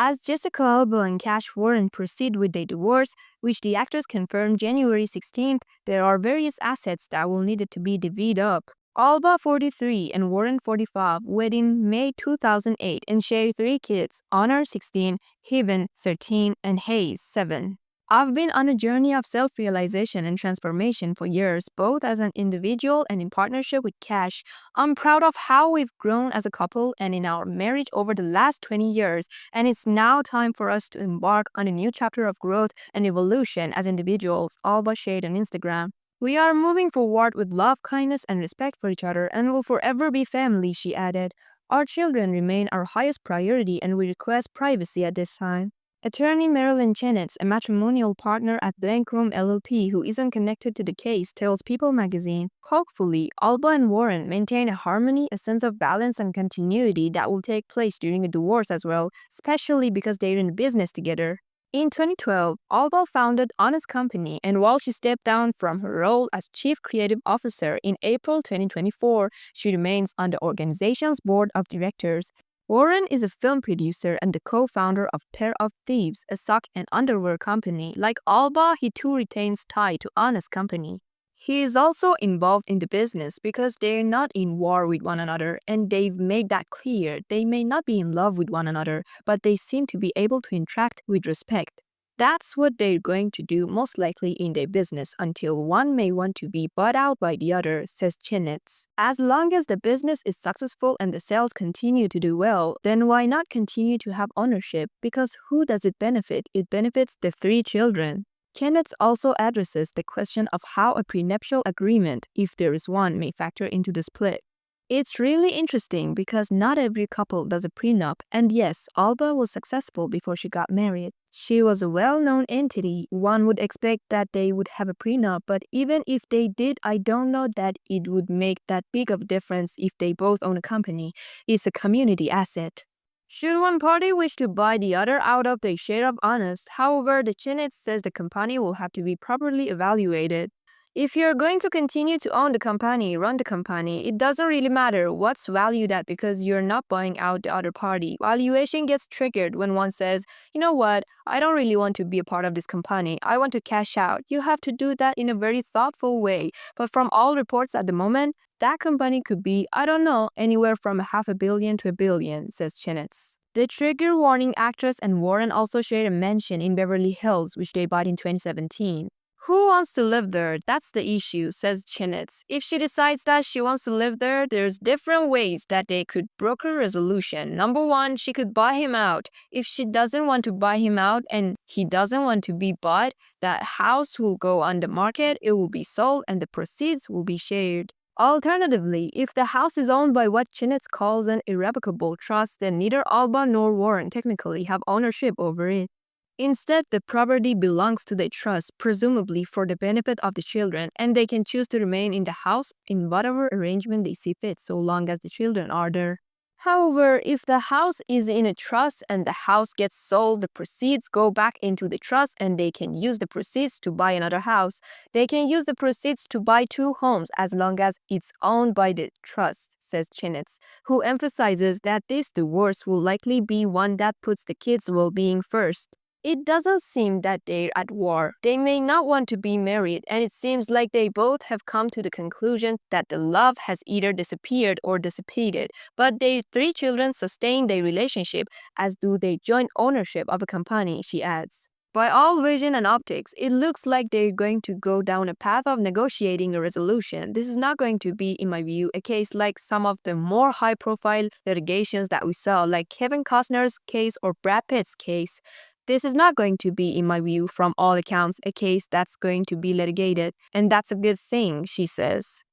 As Jessica Alba and Cash Warren proceed with their divorce, which the actors confirmed January 16th, there are various assets that will need to be divvied up. Alba 43 and Warren 45 wed in May 2008 and share 3 kids, Honor 16, Heaven 13, and Hayes 7. I've been on a journey of self-realization and transformation for years, both as an individual and in partnership with Cash. I'm proud of how we've grown as a couple and in our marriage over the last 20 years, and it's now time for us to embark on a new chapter of growth and evolution as individuals, Alba shared on Instagram. We are moving forward with love, kindness, and respect for each other and will forever be family, she added. Our children remain our highest priority and we request privacy at this time. Attorney Marilyn Chenetz, a matrimonial partner at Blank Room LLP who isn't connected to the case, tells People magazine, hopefully, Alba and Warren maintain a harmony, a sense of balance and continuity that will take place during a divorce as well, especially because they're in business together. In 2012, Alba founded Honest Company, and while she stepped down from her role as Chief Creative Officer in April 2024, she remains on the organization's board of directors. Warren is a film producer and the co-founder of Pair of Thieves, a sock and underwear company. Like Alba, he too retains tie to Honest Company. He is also involved in the business because they're not in war with one another, and they've made that clear. They may not be in love with one another, but they seem to be able to interact with respect. That's what they're going to do most likely in their business until one may want to be bought out by the other, says Chenetz. As long as the business is successful and the sales continue to do well, then why not continue to have ownership? Because who does it benefit? It benefits the 3 children. Chenetz also addresses the question of how a prenuptial agreement, if there is one, may factor into the split. It's really interesting because not every couple does a prenup, and yes, Alba was successful before she got married. She was a well-known entity. One would expect that they would have a prenup, but even if they did, I don't know that it would make that big of a difference if they both own a company. It's a community asset. Should one party wish to buy the other out of their share of Honest, however, the Chenetz says the company will have to be properly evaluated. If you're going to continue to own the company, run the company, it doesn't really matter what's valued at because you're not buying out the other party. Valuation gets triggered when one says, you know what, I don't really want to be a part of this company. I want to cash out. You have to do that in a very thoughtful way. But from all reports at the moment, that company could be, I don't know, anywhere from $500 million to $1 billion, says Chenetz. The trigger warning actress and Warren also shared a mansion in Beverly Hills, which they bought in 2017. Who wants to live there? That's the issue, says Chenetz. If she decides that she wants to live there, there's different ways that they could broker resolution. Number one, she could buy him out. If she doesn't want to buy him out and he doesn't want to be bought, that house will go on the market, it will be sold, and the proceeds will be shared. Alternatively, if the house is owned by what Chenetz calls an irrevocable trust, then neither Alba nor Warren technically have ownership over it. Instead, the property belongs to the trust, presumably for the benefit of the children, and they can choose to remain in the house in whatever arrangement they see fit, so long as the children are there. However, if the house is in a trust and the house gets sold, the proceeds go back into the trust and they can use the proceeds to buy another house. They can use the proceeds to buy 2 homes as long as it's owned by the trust, says Chenetz, who emphasizes that this divorce will likely be one that puts the kids' well-being first. It doesn't seem that they're at war. They may not want to be married, and it seems like they both have come to the conclusion that the love has either disappeared or dissipated. But their 3 children sustain their relationship, as do their joint ownership of a company, she adds. By all vision and optics, it looks like they're going to go down a path of negotiating a resolution. This is not going to be, in my view, a case like some of the more high-profile litigations that we saw, like Kevin Costner's case or Brad Pitt's case. This is not going to be, in my view, from all accounts, a case that's going to be litigated, and that's a good thing, she says.